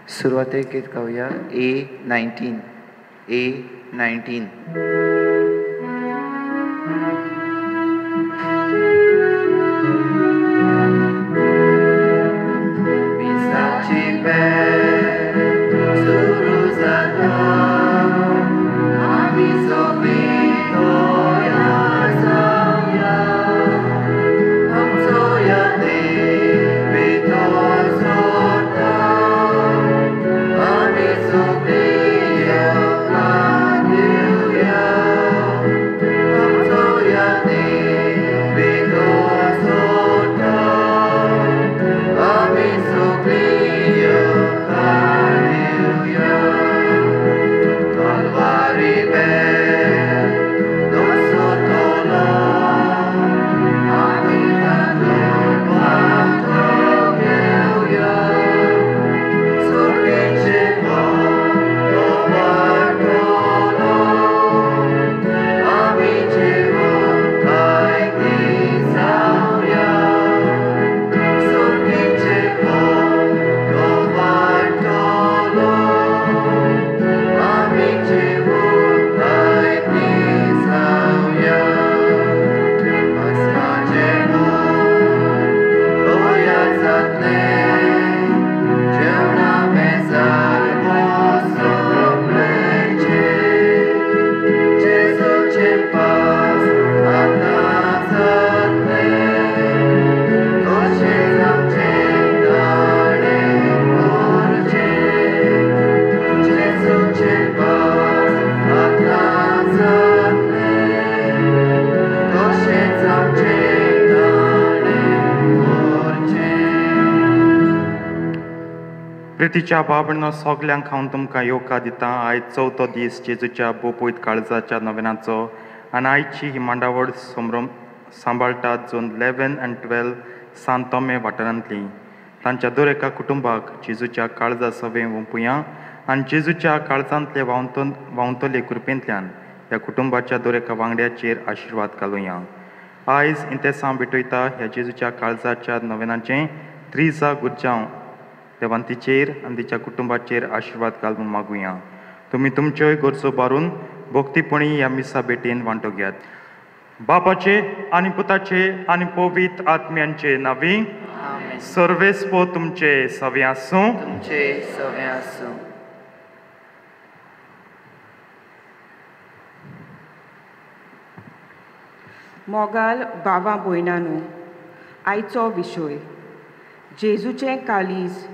सुरुवातेक गीत गाऊया A19. A19. मिसाची bell सुरू जाला, आमी सगळीं तोया जाऊया, आमचो यादेक भितर सोडटा, आमी सगळीं येवकार दिवया, आमचो यादेक भितर सोडटा, आमी सगळीं येवकार दिवया. Calvary bell, dosso tolo, आमी तातूंत वांटो घेवया, सुरगेचे तो वाटलो, आमी जिवंत आयकी जावया, सुरगेचे तो वाटलो, आमी जिवंत आयकी जावया. भस्माचें दोया जातलें, जेवणा मेजार सोंपलेचें, जेजूचें पास आतां जातलें, तशेंच आमचें ताणें करचें, जेजूचें पास आतां जातलें, तशेंच आमचें ताणें करचें. प्रितीच्या बाबणो सगल्यांक हांव तुमकां येवकार दितां. आयज चवथो दीस जेजूच्या बोपयत काळजाच्या नव्यानाचो आनी आयची ही मांडावळ सांबाळटात जोन 11 आनी 12 सांत तोमे वाठारांतली. तांच्या दर एका कुटुंबाक जेजूच्या काळजा सवे ओंपुया आनी जेजूच्या काळजांतले व्हांवतले कृपेंतल्यान ह्या कुटुंबाच्या दर एका वांगड्याचेर आशिर्वाद घालुया. आयज इंतेसां भेटयता ह्या जेजूच्या काळजाच्या नव्यानाचें त्रिजा गुरजांव देवान तिचेर आनी तिच्या कुटुंबाचेर आशिर्वाद घालून मागुया. तुमी तुमच्योय गरजो बारून भोक्तीपणी ह्या मिसा भेटेन वांटो घेयात. बापाचे आनी पुताचे आनी पवित्र आत्म्यांचे नांवी. आमेन. सर्वेस्पो तुमचे सवे आसूं. तुमचे सवे आसूं. मोगाल भावां भयणांनो, आयचो विशय जेजूचें काळीज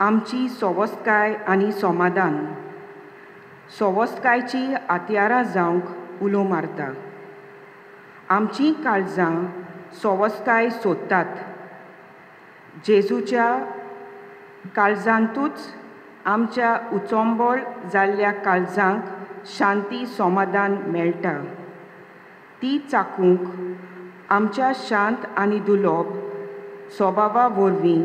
आमची सोवस्तकाय आनी समाधान. सोवस्तकायची हातयारां जावंक उलो मारता. आमचीं काळजां सोवस्तकाय सोदतात. जेजूच्या काळजांतूच आमच्या उचंबळ जाल्ल्या काळजांक शांती समाधान मेळटा. ती चाकूंक आमच्या शांत आनी दुलोप स्वभावा वरवीं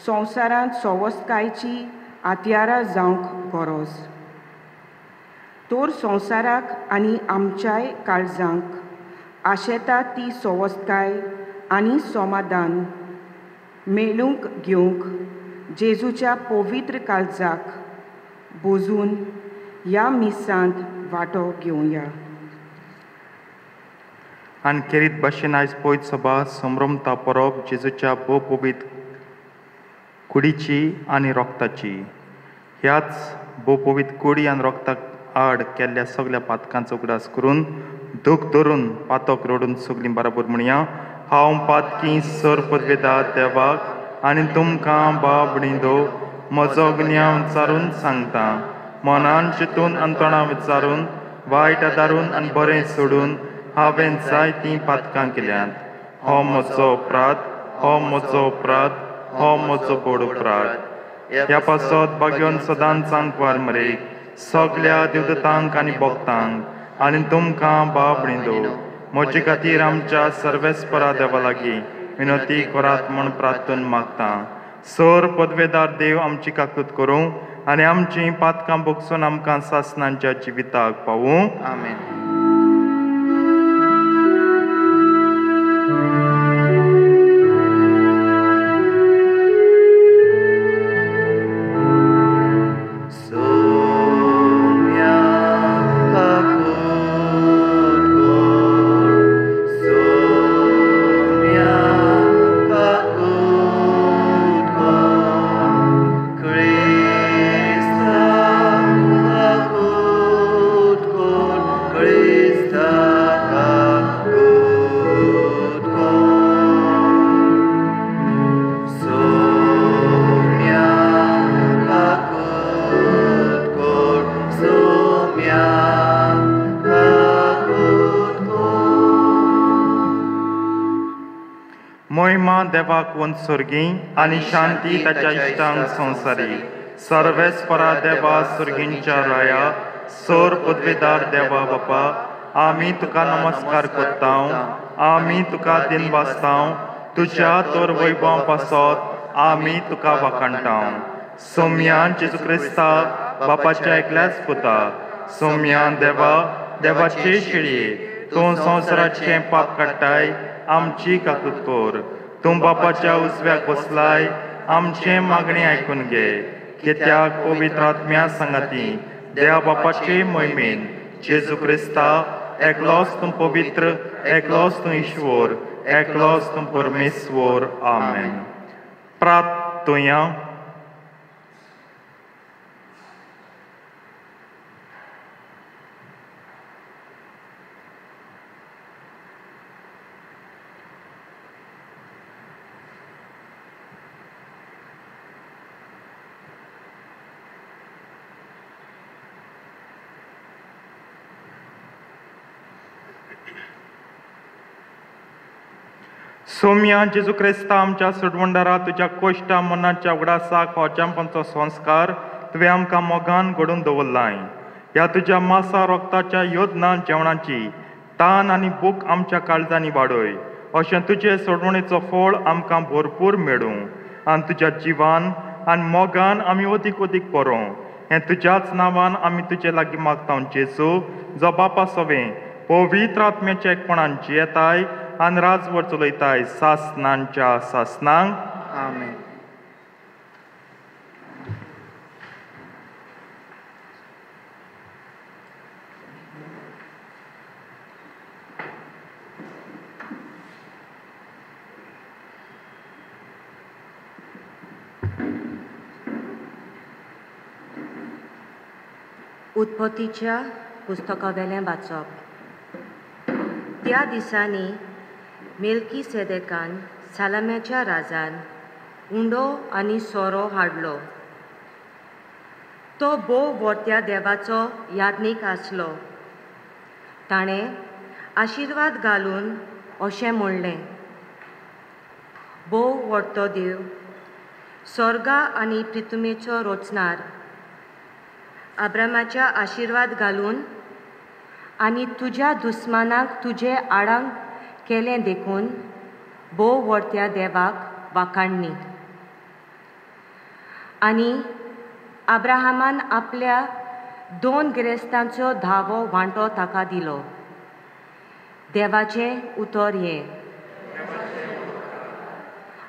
संवसारांत सोवस्तकायची हातयारां जावंक गरज. तर संवसाराक आनी आमच्याय काळजांक आशेता ती सोवस्तकाय आनी समाधान मेळूंक घेवंक जेजूच्या पवित्र काळजाक बोजून ह्या मिसांत वांटो घेवया. आनी खेरीत भाशेन आयज पयत सभा संभ्रमता परब जेजूच्या पवित्र कुडीची आनी रोगताची. ह्याच पवित्र कुडी आनी रोगताक आड केल्ल्या सगळ्या पातकांचो उगडास करून दूख धरून पातक रडून सगळीं बराबर म्हणया. हांव पातकी सर पदवेदार देवाक आनी तुमकां बाबणीदो म्हजो गुन्यांव विचारून सांगता. मनान चिंतून आनी तोंडां विचारून वायट आदारून आनी बरें सोडून हांवें जायतीं पातकां केल्यांत. हो म्हजो अपराध, हो म्हजो अपराध, हो म्हजो बोड अपराध. ह्या पासत बागेवन सदांच सांगवार मरे सगल्या देवदतांक आनी भक्तांक आनी तुमकां बाबणीदो म्हजे खातीर आमच्या सर्वेस्परा देवा लागीं विनंती करात म्हूण प्रार्थन मागता. सर पदवेदार देव आमची काकूत करूं आनी आमचीं पातकां भोगसून आमकां सासणांच्या जिविताक पावूं. आमेन. देवाक वन सर्गी आनी शांती ताच्या इश्टांक संवसारी सर्वेस्परा देवा सर्गींच्या राया सोर पदवेदार देवा बापा आमी तुका नमस्कार करता आमी तुका दिन वाचतां तुज्या तोर वैभव पासत आमी तुका वाखाणटां सोम्यान जेजू क्रिस्ता बापाच्या एकल्याच पुता सोम्यान देवा देवाचे शेळये तूं संवसाराचें पाप काडटाय आमची काकूत कोर तूं बापाच्या उजव्याक बसलाय आमचे मागणी आयकून घे कित्याक पवित्र आत्म्या सांगाती देवा बापाचे मोहिमेन जेजू क्रिस्ता एकलोच तूं पवित्र एकलोच तूं ईश्वर एकलोच तूं परमेश्वर आमेन प्रार्थया सोम्या जेजू क्रिस्ता आमच्या सुडवंडारा तुज्या कोश्टा मनाच्या उगडासाक होचांपांचो संस्कार तुवें आमकां मोगान घडोवन दवरलाय ह्या तुज्या मासा रोगताच्या योजना जेवणाची तान आनी भूक आमच्या काळजांनी वाडय अशें तुजे सोडवणेचो फळ आमकां भरपूर मेळूं आनी तुज्या जिवान आनी मोगान आमी अदीक अदीक बरों हें तुज्याच नांवान आमी तुजे लागीं मागता जेजू जो बापा सवें पवित्र आत्म्याच्या एकपणान जियेताय आनी राजवट चलयताय सासनांच्या सासनांक आमेन. उत्पत्तीच्या पुस्तकावेलें वाचप. त्या दिसांनी मेल्की सेदेकान सालाम्याच्या राजान उंडो आनी सोरो हाडलो. तो बोव व्हडट्या देवाचो याज्ञीक आसलो. ताणें आशिर्वाद घालून अशें म्हणलें, बोव व्हडतो देव, स्वर्गा आनी पृथ्वीचो रचणार, अब्रामाच्या आशिर्वाद घालून आनी तुज्या दुस्मानाक तुजे आडांक केलें देखून बोव व्हडट्या देवाक वाखाणणी. आनी अब्राहमान आपल्या 2 गिरेस्तांचो धावो वांटो ताका दिलो. देवाचें उतर हें.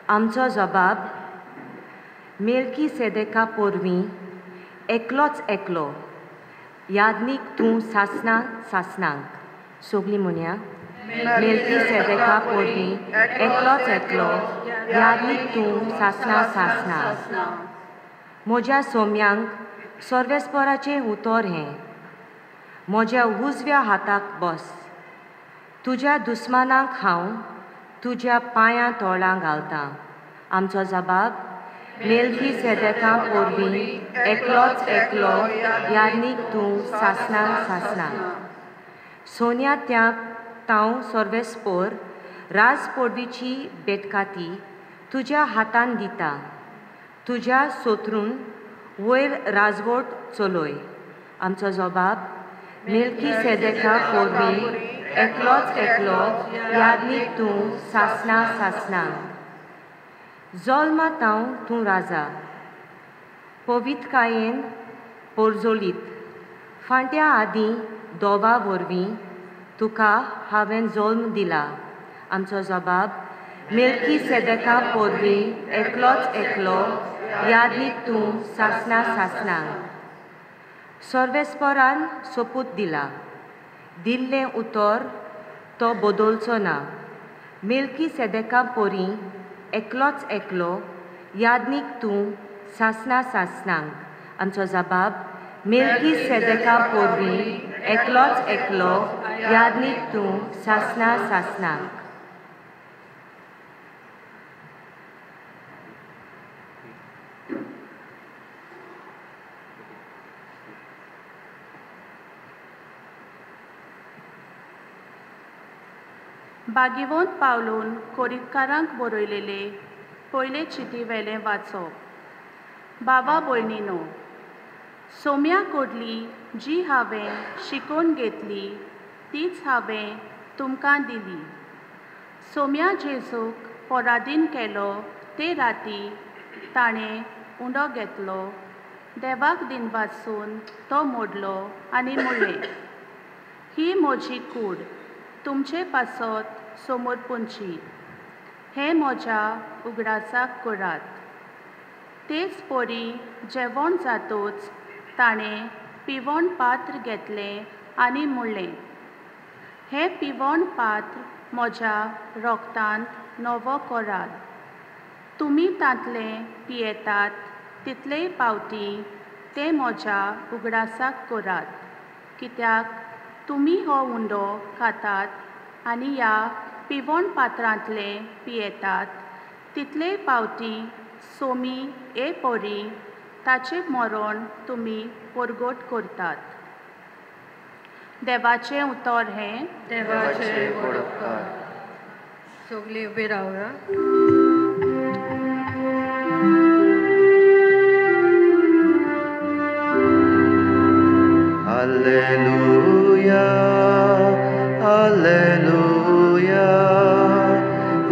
आमचो जबाब मेल्की सेदेका पोरवीं एकलोच एकलो याज्ञीक तूं सासना सासनांक. सोगली म्हणया मेल्की सेदेका पोरवीं एकलोच एकलो याज्ञीक तूं सासना सासनांक. म्हज्या सोम्यांक सर्वेस्पराचें उतर हें. म्हज्या उजव्या हाताक बस. तुज्या दुस्मानांक हांव तुज्या पांयां तोळां घालतां. आमचो जबाब मेल्की सेदेका पोरवीं एकलोच एकलो याज्ञीक तूं सासनांक सासनांक. सोन्या त्या तांव सर्वेस्पोर राजपोडवीची बेटकाती तुज्या हातान दिता. तुज्या सोत्रून वयर राजवट चलोय. आमचो जबाब मेल्की सेदेका पोरवीं एकलोच एकलो याज्ञीक तूं सासना सासनांक. जल्मा तांव तूं राजा, पवित्रकायेन पोरजोलीत. फांट्या आदीं दोबा वरवीं तुका हांवें जल्म दिला. आमचो जबाब मेल्की सेदेका पोरवीं एकलोच एकलो याज्ञीक तूं सासना सासनांक. सर्वेस्परान सोपूत दिला. दिल्लें उतर तो बदलचो ना. मेल्की सेदेका पोरी एकलोच एकलो याज्ञीक तूं सासना सासनांक. आमचो जबाब मेल्की सेदेका पोरवीं एकलोच एकलो याज्ञीक तूं सासना सासनांक. बागीवंत पावलून कोरीतकारांक बरयलेले पयले चिटी वेलें वाचप। बाबा भयणीनो, सोम्या कडली जी हांवें शिकोवन घेतली तीच हांवें तुमकां दिली। सोम्या जेजूक पराधीन केलो ते राती ताणें उंडो घेतलो, देवाक दिनवासून तो मोडलो आनी म्हणलें, ही म्हजी कूड, तुमचे पासत समोर पुंची, हें म्हज्या उगडासाक करात। तेच परी जेवण जातूच ताणें पिवण पात्र घेतलें आनी म्हणलें, हें पिवण पात्र म्हज्या रोगतांत नवो करात। तुमी तांतलें पियेतात तितलेय पावटी तें म्हज्या उगडासाक करात, कित्याक तुमी हो उंडो खातात आनी ह्या पिवण पात्रांतलें पियेतात तितलेय पावटी सोमी ए परी ताचें मरण तुमी परगट करतात। देवाचें उतर हें देवाचे बडकार। सगळीं उबी रावया। Alleluia, Alleluia,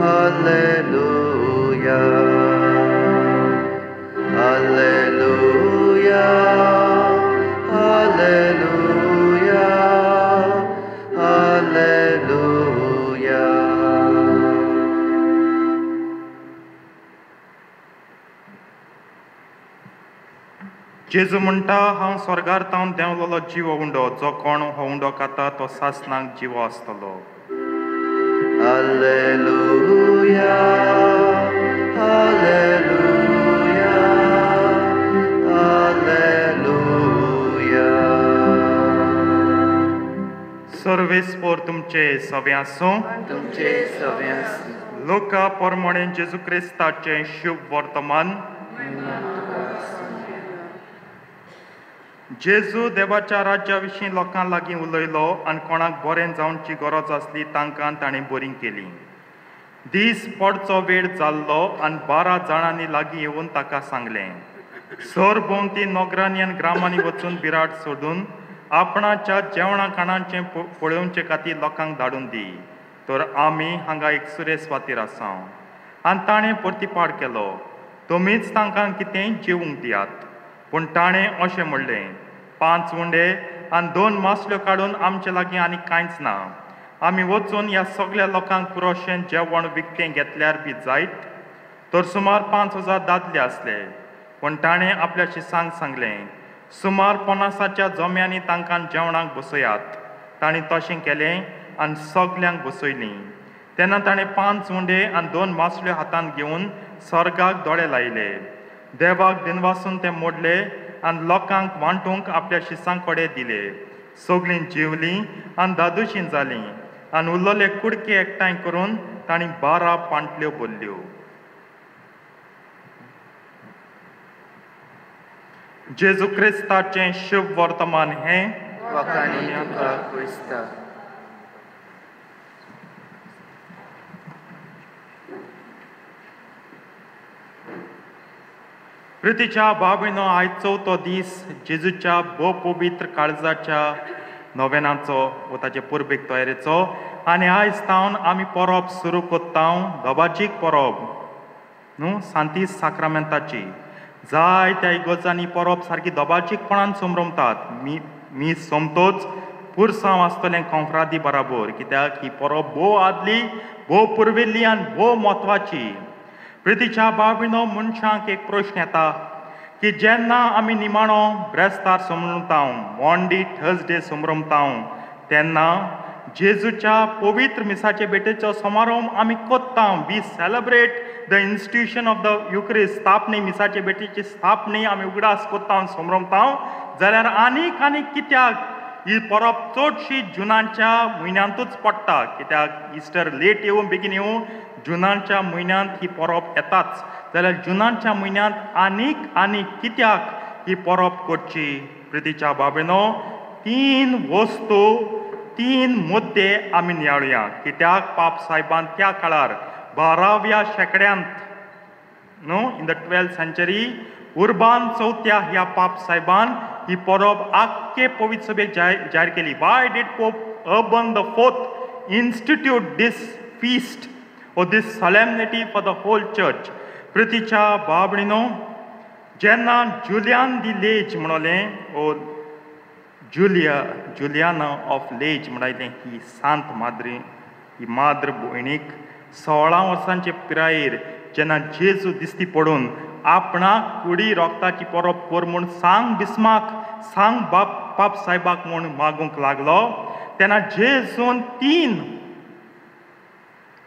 Alleluia, Alleluia, Alleluia, Alleluia. जेजू म्हणटा, हांव स्वर्गार तावन देंवलोलो जिवो उंडो, जो कोण हो उंडो खाता तो सासणांक जिवो आसतलो। Alleluia, Alleluia, Alleluia. सर्वेस्पोर तुमचे सवे आसूं। तुमचे सवे आसूं। लोका पोरमोणे जेजू क्रिस्ताचें शुभ वर्तमान। जेजू देवाच्या राज्या विशीं लोकां लागीं उलयलो आनी कोणाक बरें जावची गरज आसली तांकां ताणें बरी केली। दीस पडचो वेळ जाल्लो आनी 12 जाणांनी लागीं येवन ताका सांगलें, सरभोंवती नगरांनी आनी ग्रामांनी वचून बिराड सोडून आपणाच्या जेवणा खाणांचें पळोवचे खातीर लोकांक धाडून दी, तर आमी हांगा एक सुरेस्वातीर आसां। आनी ताणें प्रतिपाड केलो, तुमीच तांकां कितेंय जेवूंक दियात। पूण ताणें अशें म्हणलें, 5 उंडे आनी 2 मासल्यो काडून आमचे लागीं आनी कांयच ना। आमी वचून ह्या सगळ्या लोकांक पुरोशें जेवण विकतें घेतल्यार बी जायत? तर सुमार 5000 दादले आसले। पूण ताणें आपल्या शिसांक सांगलें, सुमार 50च्या जोम्यांनी तांकां जेवणाक बसयात। ताणें तशें केलें आनी सगल्यांक बसयलीं। तेन्ना ताणें 5 उंडे आनी 2 मासल्यो हातांत घेवन सर्गाक दोळे लायले, देवाक दिनवासून ते मोडले आनी लोकांक वांटूंक आपल्या शिसां कडेन दिले। सगळीं जेवलीं आनी दादोशीं जालीं आनी उरलेले कुडके एकठांय करून तांणी 12 पांटल्यो भरल्यो। जेजू क्रिस्ताचें शुभ वर्तमान हें वखाणी तुका क्रिस्ता। प्रितीच्या भावभयणो, आयज 4थो दीस जेजूच्या भोव पवित्र काळजाच्या नोवेनाचो व ताचे पुर्बेक तयारेचो। आनी आयज तावन आमी परब सुरू कोत्ता, दोबाजीक परब न्हू, सांती साक्रामेंताची। जायत्या इगोर्जांनी परब सारकी दोबाजीकपणान समरमतात। मी सोमतोच पुरसांव आसतलें कॉन्फ्रादी बराबर, कित्याक ही परब भोव आदली, भोव पुर्विल्ली आनी भोव म्हत्वाची। प्रितीच्या भावभयणो, मनशांक एक प्रश्न येता की जेन्ना आमी निमाणो ब्रेस्तार समरमता, मॉन्डी थर्सडे समरमता, तेन्ना जेजूच्या पवित्र मिसाचे भेटेचो समारंभ आमी कोत्ता। We celebrate the institution of the eucharist, स्थापने मिसाचे भेटेची स्थापने आमी उगडास कोत्ता समरमता। जाल्यार आनीक कित्याक ही परब चडशी जुनाच्या म्हयन्यांतूच पडटा, कित्याक इस्टर लेट येवं बेगीन येवं जुनाच्या म्हयन्यांत ही परब येताच। जाल्यार जुनाच्या म्हयन्यांत आनीक कित्याक ही परब करची? प्रितीच्या बाबेनो, 3 वस्तू 3 मुद्दे आमी नियाळुया. कित्याक पाप साहेबान त्या काळार 12व्या शेंकड्यांत in the 12th century urban चौथ्या ह्या पाप साहेबान ही परब आख्खे पवित्र सभेक जाहीर केली. Why did Pope Urban the 4th institute this feast or this solemnity for the whole church? प्रितीच्या बाबडीनो, जेन्ना जुलियान दी लेज म्हणलें ओ जुलियाना ऑफ लेज म्हणलें ही सांत माद्री, ही माद्र भयणीक 16 वर्सांचे पिरायेर जेन्ना जेजू दिसती पडून आपणाक कुडी रोगताची परब कर म्हूण सांग बिस्माक, सांग पाप साहेबाक म्हूण मागूंक लागलो, तेन्ना जेजून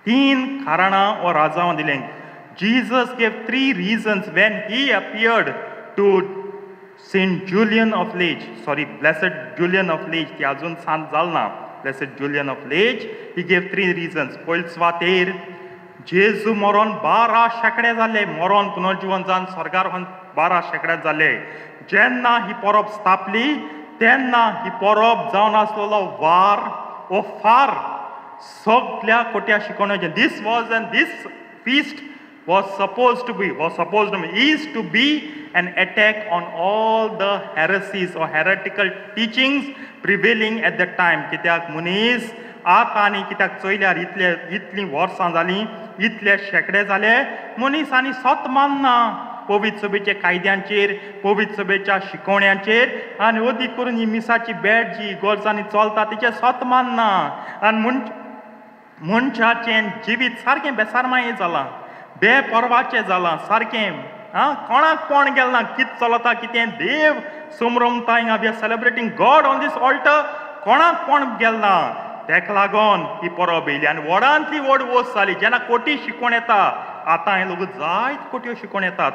तीन कारणां वा राजांव दिलें. Jesus gave 3 reasons when he appeared to Saint Julian of Liege. Blessed Julian of Liege. ती अजून सांत Jalna. Blessed Julian of Liege. He gave 3 reasons. पयले सुवातेर जेजू मरोन 12 शेंकडे जाले. मरोन पुनर्जीवन जावन स्वर्गार 12 शेंकड्यात जाले. जेन्ना ही परब स्थापली तेन्ना ही परब जावन आसलेलो वार ओ फार सगळ्या कोट्या शिकवण्याचे. This feast was supposed to be is to be an attack on all the heresies or heretical teachings prevailing at that time. कित्याक मनीस आतां कित्याक चोयल्यार इतलीं वर्सां जालीं, इतले शेंकडे जाले, मनीसांनी सत मानना पवित्र सभेच्या कायद्यांचेर, पवित्र सभेच्या शिकवण्यांचेर, आनी अदीक करून ही मिसाची बॅट जी इगोर्जांनी चलता तेचे सत मानना. आनी मनशाचें जिवीत सारकें बेसारमायें जालां, बेपरवाचें जालां सारकें. कोणाक कोण गेलना, कितें चलता कितें देव समरमता हिंगा we are celebrating God on this altar, कोणाक कोण गेलना. तेका लागोन ही परब येयली आनी व्हडांतली व्हड वस्त जाली. जेन्ना कोटी शिकवण येता, आतां हे लोक जायत कोट्यो शिकवण येतात,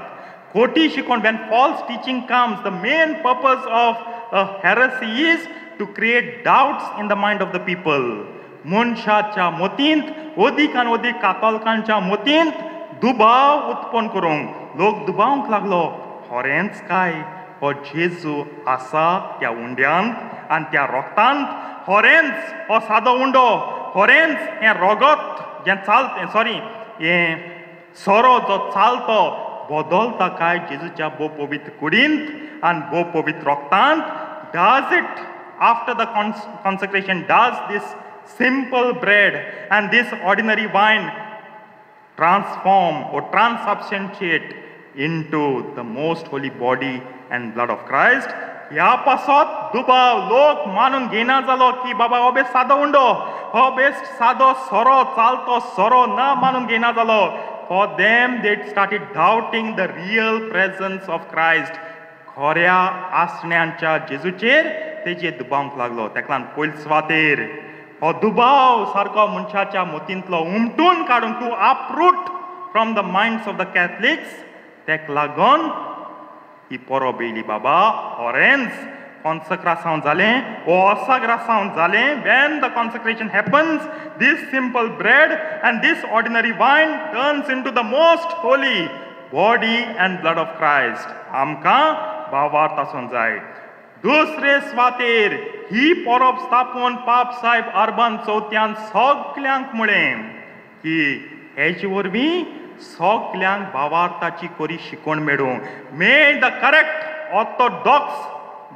कोटी शिकवण. when false teaching comes, the main purpose of a heresy is to create doubts in the mind of the people. मनशाच्या मतींत, अदीकान अदीक कातोलकांच्या मतींत दुबाव उत्पन्न करूंक लोक दुबावंक लागलो. खरेंच काय हो जेजू आसा त्या उंड्यांत आनी त्या रोगतांत? खरेंच हो सादो उंडो, खरेंच हें रोगत जें हें सोरो जो चालतो बदलता काय जेजूच्या भोव पवित्र कुडींत आनी भोव पवित्र रोगतांत? Does it, after the consecration, does this simple bread and this ordinary wine transform or transubstantiate into the most holy body and blood of Christ? ह्या पासत दुबाव लोक मानून घेना जालो की बाबा हो बेस्ट सादो उंडो, हो बेस्ट सादो सोरो चालतो सोरो ना मानून घेना जालो. For them they started doubting the real presence of Christ. खऱ्या आसण्याच्या जेजूचेर तेजे दुबावंक लागलो. तेका लागून पयले सुवातेर हो दुबाव सारको मनशाच्या मतींतलो उमटून काडून to uproot from the minds of the Catholics. तेका लागून ही परब येयली. बाबा खरेंच कॉन्सक्रासांव जालें, ओसाग्रासांव जालें. when the consecration happens, this simple bread and this ordinary wine turns into the most holy body and blood of Christ. आमकां भावार्थ आसूंक जाय. दुसरे स्वातेर ही परब स्थापून पाप साहेब अर्बन चौथ्यान सगल्यांक म्हळें की हेचे वरवीं सगल्यांक भावार्थाची खरी शिकवण मेळूं. May the correct orthodox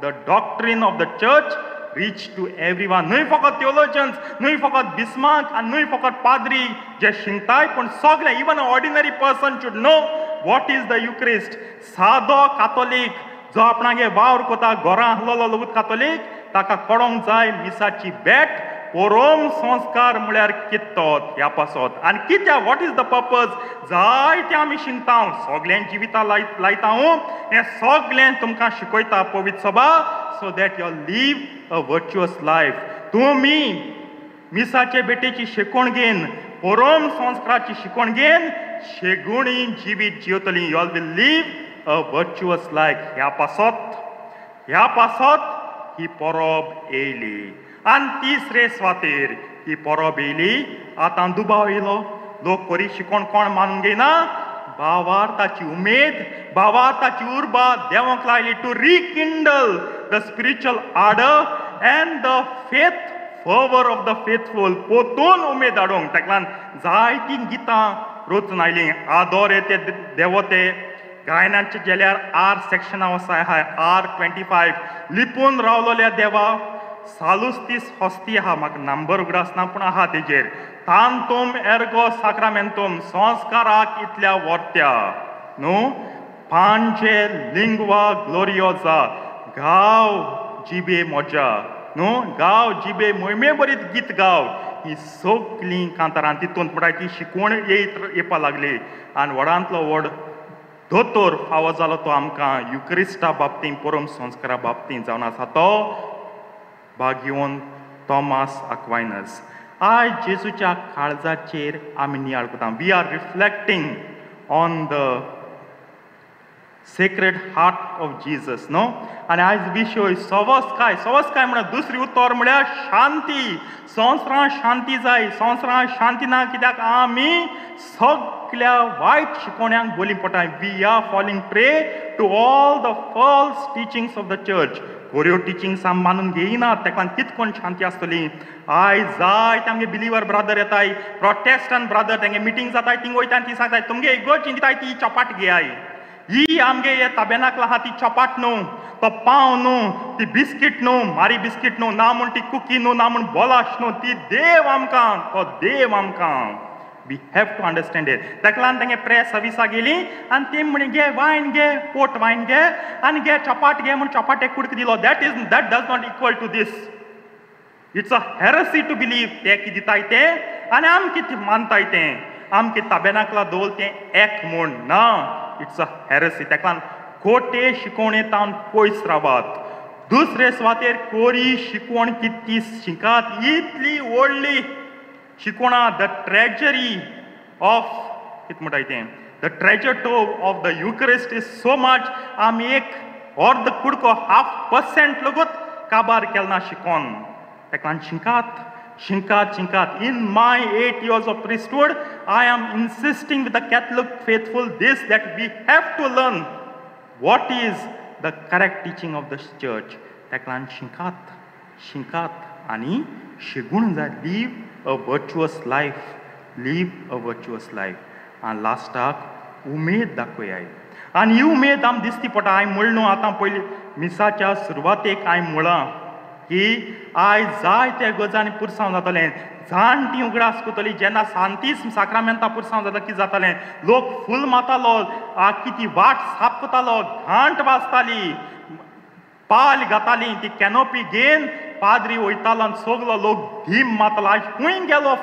the doctrine of the church reach to everyone. न्हय फकत थियोलॉजियन्स, न्हय फकत बिस्मार्क आनी न्हय फकत पाद्री जे शिंगताय, पूण सगळे even a ordinary person should know what is the युक्रिस्ट. सादो कातोलीक जो आपणागे वावर कोता घरां आहलोलो लोगूत कातोलीक, ताका कळोंक जाय मिसाची बॅट परम संस्कार म्हळ्यार कितो ह्या पासत आनी कित्या वॉट इज द पर्पज. जायते आमी शिंगता, सगळ्यां जिवितां लायता. हें सगळें तुमकां शिकयता पवित्र सभा, so that you live a virtuous life. तुमी मिसाचे बेटेची शिकवण घेवन, परम संस्काराची शिकवण घेवन शेगुणी जिवीत जिवतली. You all will live a virtuous life. ह्या पासत ही परब येयली. आनी तिसरे स्वातेर ही परब येयली. आतां दुबाव येयलो. लोक बरी शिकवण कोण मानून घेयना. भावार्थाची उमेद, भावार्थाची उर्बा देवाक लायली to rekindle the spiritual ardour and the faith fervour of the faithful पोतून उमेद हाडूंक ताका लागून जायतीं गितां रचून आयलीं आदोर ते देवते गायनांचे गेल्यार आर सेक्शना वसाय आहाय R25 लिपून रावलोल्या देवा सालुस्तीस हॉस्ती आहा म्हाका नंबर उगड आसना पूण आहा तेजेर तांतूम एर्गो साक्रामेंतूम संस्काराक इतल्या वर्त्या न्हू पांचे लिंगवा ग्लोरियोजा गाव जिबे मोजा न्हू गाव जिबे मोहिमे बरीत गीत गाव ही सगलीं कांतारां तितून म्हणटा ती शिकवण येवपा लागली आनी व्हडांतलो व्हड दोतोर फावो जालो तो आमकां युक्रिस्टा बाबतींत परम संस्कारा बाबतींत जावन आसा तो भाग्यवन थॉमास अक्वायनस आयज जेजूच्या काळजाचेर आमी नियाळ करता we are reflecting on the sacred heart of Jesus न्हू आनी आयज विशय सवस काय म्हणल्यार दुसरी उतर म्हळ्यार शांती संवसारांत शांती जाय संवसारांत शांती ना कित्याक आमी सगळ्या वायट शिकोवण्यांक बली पडटाय we are falling prey to all the false teachings of the church बऱ्यो टिचिंग्स आमी मानून घेयनात ताका लागून कितकोन शांती आसतली आयज जायते आमगे बिलिवर ब्रादर येताय प्रोटेस्टंट ब्रादर तेंगे मिटींग जाताय थिंग वयता आनी ती सांगताय तुमगे इगोर्जीन दिताय ती चपाट घेयाय ही आमगे हे ताबेनाकल आहा ती चपाट न्हू तो पाव न्हू ती बिस्कीट न्हू मारी बिस्कीट न्हू ना म्हूण ती कुकी न्हू ना म्हूण बोलाश न्हू ती देव आमकां तो देव आमकां we have to understand it ताका लागून तेंगे प्रेस सर्विसा गेली आनी ती म्हणे गे वायन गे पोट वायन गे आनी गे चपाट गे म्हूण चपाट एक कुडक दिलो that does not equal to this it's a heresy to believe ते कितें दिताय ते आनी आमी कितें मानताय तें आमी कितें ताबेनाकला दवरल तें एक म्हूण ना इट्स अ हेरसी ताका लागून खोटे शिकोवणेंतावन पयस रावात दुसरे सुवातेर कोरी शिकवण कितली शिकात इतली व्हडली शिकोवणा द ट्रेजरी ऑफ कितें म्हणटाय तें the treasure Tov of the युक्रिस्ट is so much आमी एक अर्द कुडको 0.5% लेगूत काबार केलना शिकोवन ताका लागून शिंकात in my 8 years of priesthood I am insisting with the Catholic faithful this that we have to learn what is the correct teaching of the church ताका लागून शिंकात आनी शिकून जाय live a virtuous life आनी लास्टाक उमेद दाखोवयाय आनी ही उमेद आमी दिसती पडटा हांवें म्हणलो न्हू आतां पयलीं मिसाच्या सुरवातेक हांवें म्हळां की आयज जायते गजाली पुरसांव जातलें जाणटीं उगडास करतलीं जेन्ना सांतीस साक्रामेंतां पुरसांव जाता कितें जातालें लोक फूल मातालो कितें वाट साफ करतालो घांट वाजताली पाल घातालीं ती कॅनोपी घेवन पाद्री वयतालो आनी सगलो लोक धीम मातालो आयज खूंय गेलो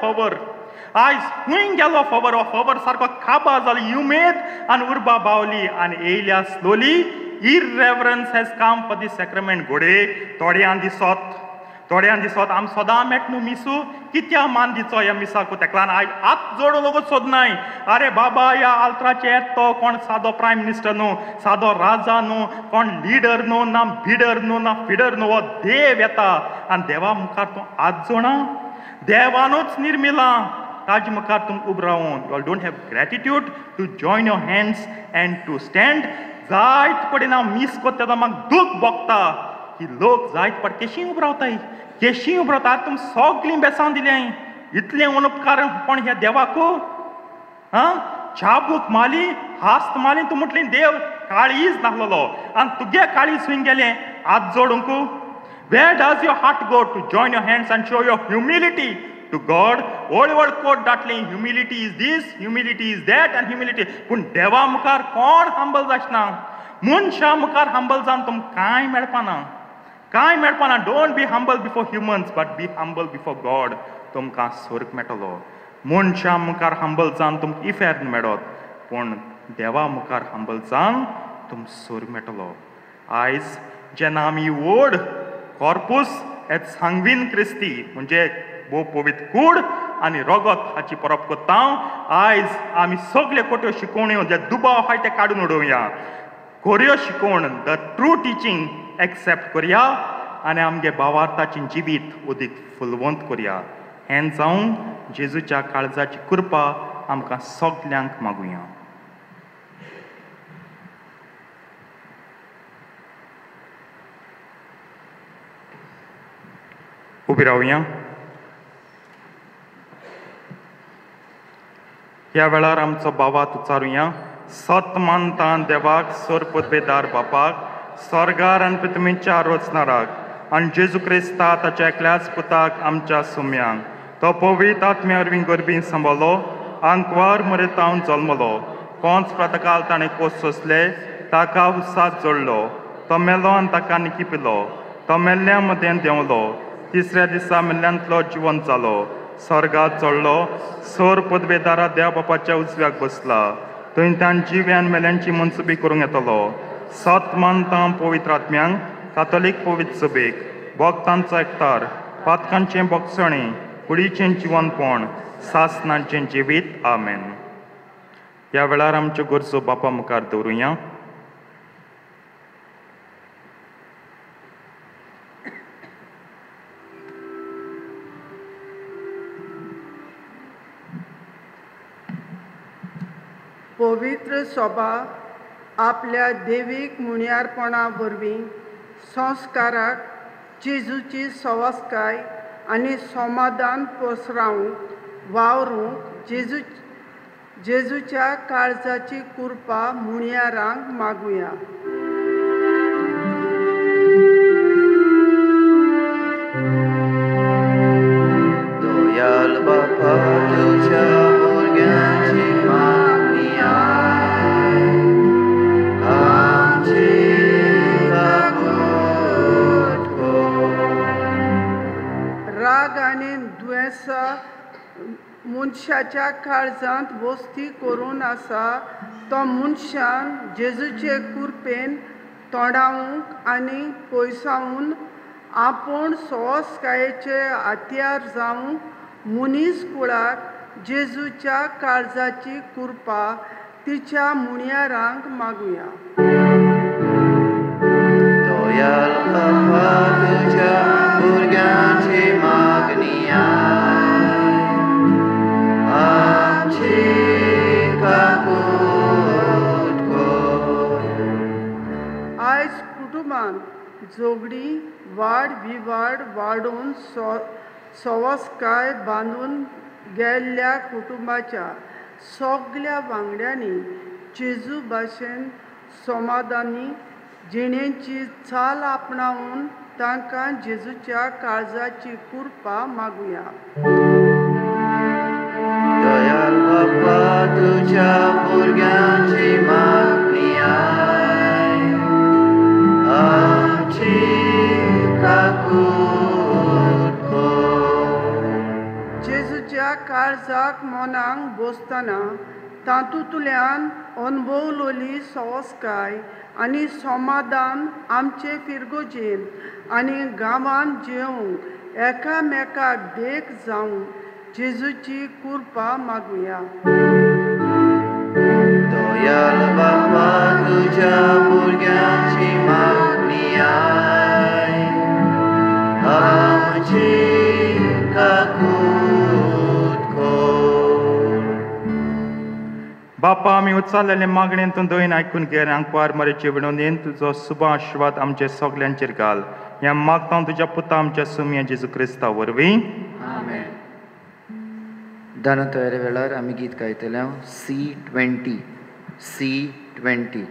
फवर हो फवर सारको खाबा जालो उमेद आनी उर्बा बावली आनी येयल्या slowly irreverence has come for this sacrament घोडे थोड्यां दिसोत आमी सोदां मेट न्हू मिसू कित्या मान दिचो ह्या मिसाक ताका लागून आयज हात जोडून लोक सोदनाय अरे बाबा ह्या आल्त्राचेर तो कोण सादो प्रायम मिनिस्टर न्हू सादो राजा न्हू कोण लिडर न्हू ना बिडर न्हू ना फिडर न्हू हो देव येता आनी देवा मुखार तूं हात जोडा देवानूच निर्मिला ताजे मुखार तूं उब रावून you don't have gratitude to join your hands and to stand जायत पडेन हांव मीस कोत्ता तेन्ना म्हाका दूख भोगता की लोक जायत पड केशी उब रावता तुम सगलीं बेसांव दिल्याय इतलें अनुपकार कोण ह्या देवाकू चाबूक माली हास्त माली तूं म्हटलें देव काळीज नाहलोलो आनी तुगे काळीज खंय गेलें हात जोडूंक where does your heart go to join your hands and show your humility to God व्हड कोट दाटली humility is this humility is that आनी ह्युमिलिटी पूण देवा मुखार कोण हंबल जाचना मनशा मुखार हंबल जावन तुमकां कांय मेळपाना don't be humble before humans but be humble before God तुमकां स्वर्ग मेळटलो मनशा मुखार हंबल जावन तुमकां इफेर मेळत पूण देवा मुखार हंबल जावन तुमकां स्वर्ग मेळटलो आयज जेन्ना आमी व्हड कॉर्पूस एट सांगवीन क्रिस्ती म्हणजे भोव पवित्र कूड आनी रगत हाची परब करता आयज आमी सगळे कोट्यो शिकोवण्यो जे दुबाव आहाय ते काडून उडोवया खऱ्यो शिकोवण द ट्रू टिचींग एक्सेप्ट करया आनी आमगे भावार्थाचें जिवीत उदीक फुलवंत करया हें जावन जेजूच्या काळजाची कृपा आमकां सगल्यांक मागुया उबी रावया ह्या वेळार आमचो भावात उचारुया. सत मानता देवाक सोर पदवेदार बापाक स्वर्गार आनी पृथ्वीच्या रोचणाराक आनी जेजू क्रिस्ता ताच्या एकल्याच पुताक आमच्या सुम्यांक तो पवित्र आत्म्या वरवीं गरबीन सांबाळलो आंकवार मरेतावन जल्मलो कोंच प्रातकाल ताणें कोस सोंसले ताका उसात जोडलो तो मेलो आनी ताका निकिपिलो तो मेल्ल्या मदें देंवलो तिसऱ्या दिसा मेल्ल्यांतलो जिवंत जालो स्वर्गात चडलो सोर पदवेदारा देव बापाच्या उजव्याक बसला थंय ताण जिव्यान मेल्यांची मनसुबी करूंक येतलो सत मानता पवित्र आत्म्यांक कातोलीक पवित्र सभेक भक्तांचो एकठार पातकांचें भक्षणी कुडीचें जिवंतपण सासणांचें जिवीत आमेन. ह्या वेळार आमच्यो गरजो बापा मुखार दवरुया. पवित्र सभा आपल्या देवीक मुण्यारपणा वरवीं संस्काराक जेजूची सवासकाय आनी समाधान पसरावंक वावरूंक जेजूच्या काळजाची कृपा मुण्यारांक मागुया. दोयाल बापा तुझ्या भुरग्यांची मागणी आय आमची काकूट कर. राग आनी दुयेंसां मनशाच्या काळजांत वस्ती करून आसा तो मनशान जेजूचे कृपेन तोंडावंक आनी पयसावून आपूण सवस्कायेचे हात्यार जावंक मनीस कुळाक जेजूच्या काळजाची कृपा तिच्या मुण्यारांक मागुया. दोयाल बापा तुझ्या भुरग्यांची मागणी आय आमची काकूट कर. आयज कुटुंबांत जोगडी वाड विवाड वाडून सवस्काय बांदून गेल्ल्या कुटुंबाच्या सगल्या वांगड्यांनी जेजू भाशेन समाधानी जिणेची चाल आपणावून तांकां जेजूच्या काळजाची कृपा मागुया. दोयाल बापा तुझ्या भुरग्यांची मागणी आय आमची काकूट कर. जेजूच्या काळजाक मनाक बसतना तातूंतल्यान अनुभवलोली सवस्काय आनी समाधान आमचे फिरगोजेन आनी गांवांत जेवंक एकामेकाक देख जावं जेजूची कृपा मागुया. दोयाल बापा तुझ्या भुरग्यांची मागणी आय आमची काकूट कर. बापा आमी उचारलेले मागणेंतून दोन आयकून घे आंकवार मरेचे विणोंदेन तुजो शुभ आशिर्वाद आमचे सगल्यांचेर घाल. ह्या मागता तुज्या पुता आमच्या सुमया जेजू क्रिस्ता वरवीं आमेन. दाना तयारे वेळार आमी गीत गायतले C20 C20.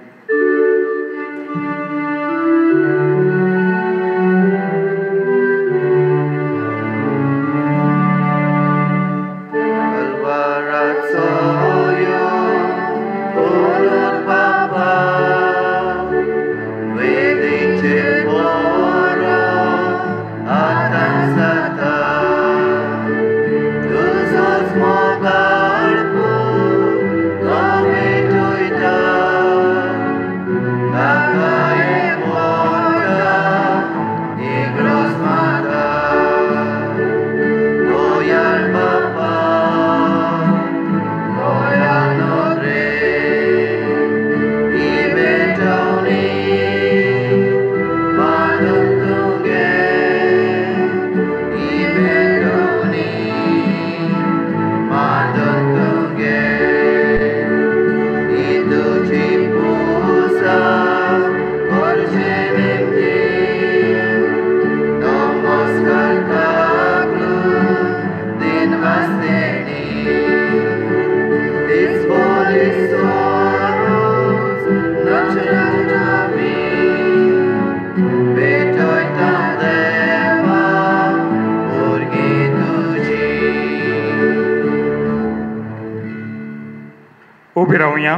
रावया.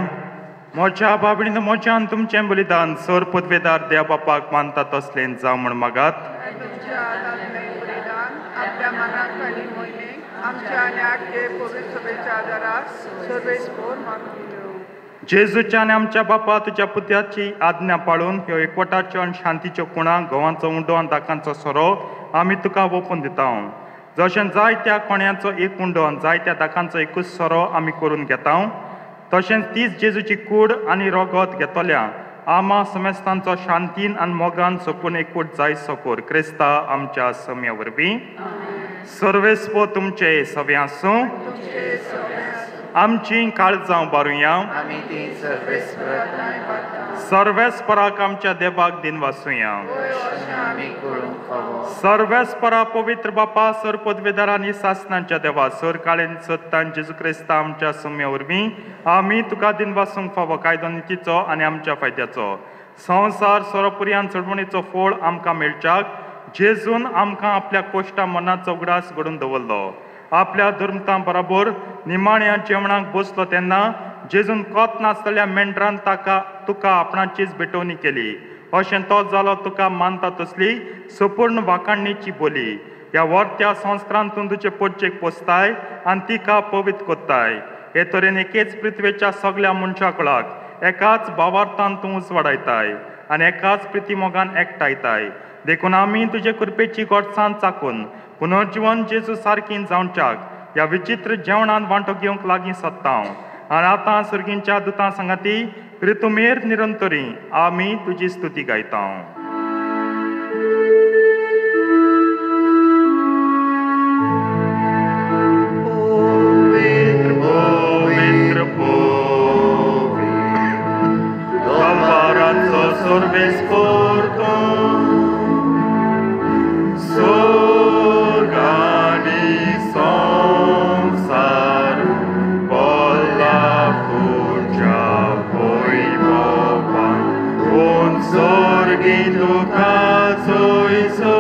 मोच्या बाबडीन मोच्यान तुमचें बलिदान सर पदवेदार देव बापाक मानता तसलें जावं म्हण मागात. तुमच्या आदारांतलें बलिदान आपल्या मनाक आनी मोहिमेक आमच्या आनी आख्खे पवित्र सभेच्या आदाराक सर्वेस्पोर मागून घेवं. जेजूच्या आनी आमच्या बापा तुज्या पुत्याची आज्ञा पाळून ह्यो एकवटाच्यो आनी शांतीच्यो कुणां गोवांचो उंडो आनी दाकांचो सोरो आमी तुका ओपून दिता. जशें जायत्या कोण्याचो एक उंडो आनी जायत्या दाकांचो एकूच सोरो आमी करून घेता, तशेंच तीच जेजूची कूड आनी रगत घेतल्या आमा समेस्तांचो शांतीन आनी मोगान सोपून एकूट जाय सोकोर क्रिस्ता आमच्या सम्या वरवीं. सर्वेस्पो तुमचे सवे आसूं. आमची काळजां बारुया. आमी ती सर्वेस्पराक सर्वेस्पराक आमच्या देवाक दिन वासुया. आमी करूंक फावो. सर्वेस्परा पवित्र बापा सर पदवेदारांनी सासनांच्या देवा सर काळेन सत्तान जेजू क्रिस्ता आमच्या सम्या वरवीं आमी तुका दिन वासूंक फावो कायदो नितीचो आनी आमच्या फायद्याचो संवसार सोरोपुर्यान चडवणीचो फळ आमकां मेळच्याक जेजून आमकां आपल्या कोश्टा मनाचो उगडास घडोवन दवरलो. आपल्या धर्मतां बरोबर निमाण्या जेवणाक बसलो तेन्ना जेजून कोत नासतल्या मेंढरान तुका आपणाचीच भेटवणी केली. अशें तो जालो तुका मानता तसली संपूर्ण वाकाणणेची बोली. ह्या वर्त्या संस्कारांतून तुजे पोटचेक पोसताय आनी तिका पवित्र कोत्ताय. हे तरेन एकेच पृथ्वेच्या सगळ्या मनशां कुळाक एकाच भावार्थान तूं वाडयताय आनी एकाच प्रिती मोगान एकठायताय. देखून आमी तुजे कृपेची गोडसाण चाकून पुनर्जीवन जेजू सारकीं जावच्याक ह्या विचित्र जेवणान वांटो घेवंक लागीं सोदता. आनी आतां सर्गींच्या दुतां सांगाती प्रितुमेर निरंतरी आमी तुजी स्तुती गायता. पवित्र दरबाराचो सर्वेस्पोर स्वर्ग आनी संवसार पोल्ला तुज्या वैभवान कोण स्वर्गी तुका जोयसो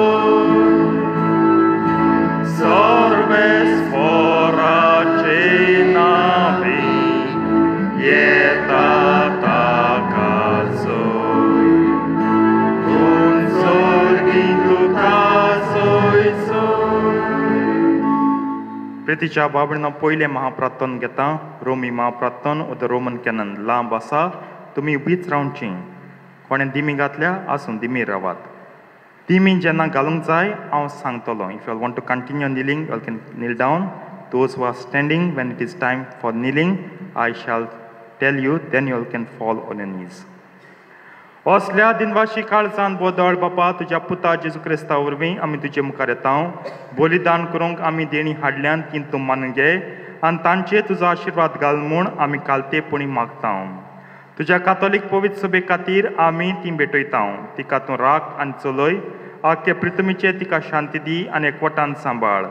सर्वेस्पोराचे नावी येता ताका जोय कोण स्वर्गी तुका जोयसो. प्रितीच्या बाबडीन पयलें महाप्रार्थन घेता. रोमी महाप्रार्थन द रोमन कॅनन लांब आसा, तुमी उबीच रावची. कोणें दिमी घातल्या आसूं दिमी रावात. दिमी जेन्ना घालूंक जाय हांव सांगतलो. If you want to continue kneeling, you can kneel down. Those who are standing, when it is time for kneeling, I shall tell you, then you can fall on your knees. असल्या दिनवाशी काळजान बोदळ बापा तुज्या पुता जेजू Crysta वरवीं आमी तुजे मुखार येता. बलिदान करूंक आमी देणी हाडल्यान ती तूं मानून घे आनी तांचेर तुजो आशिर्वाद घाल म्हूण आमी कालतेपणी मागता. तुज्या कातोलीक पवित्र सभे खातीर आमी ती भेटयता. तिका तूं राख आनी चलय. आख्खे पृथ्वीचेर तिका शांती दी आनी एकवटान सांबाळ.